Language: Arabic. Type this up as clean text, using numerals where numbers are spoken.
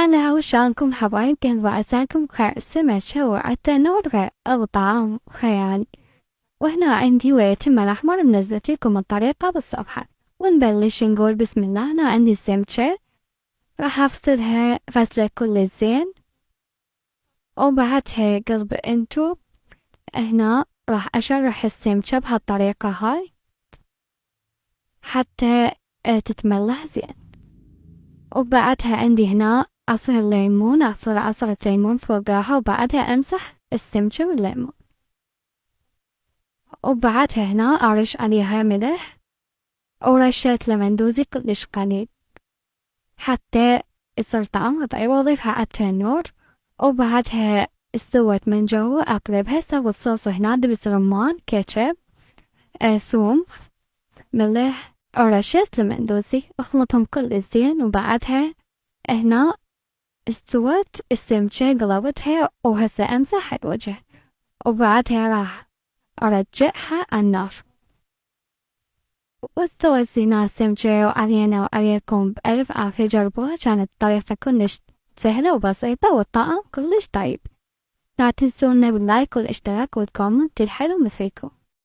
هلا وشلونكم حبايب قلبي، عساكم بخير. السمكة والتنور الطعام خيالي. وهنا عندي ويتم الأحمر منزلت لكم الطريقة بالصفحة. ونبلش نقول بسم الله. أنا عندي السمكة راح أفصلها غسلة كل زين، وبعدها قلب انتو هنا راح أشرح السمكة بهالطريقة هاي حتى تتملح زين. وبعدها عندي هنا عصير ليمون، أعصر عصرة ليمون فوقها، وبعدها أمسح السمكة بالليمون، وبعدها هنا أرش عليها ملح ورشة لمندوزي كلش قليل حتى يصير طعمها طيب، وأضيفها على التنور. وبعدها استوت من جوا أقلبها. سوي الصوص هنا دبس رمان، كاتشب، ثوم، ملح ورشة لمندوزي، اخلطهم كل زين. وبعدها هنا استوت السمكة، قلبتها وهسه أمسح الوجه، وبعدها راح أرجعها على النار. واستوت زينة السمكة، وعلينا وعليكم بألف عافية. جربوها، كانت طريقة كلش سهلة وبسيطة والطعم كلش طيب. لا تنسونا باللايك والاشتراك والكومنت الحلو مثلكم.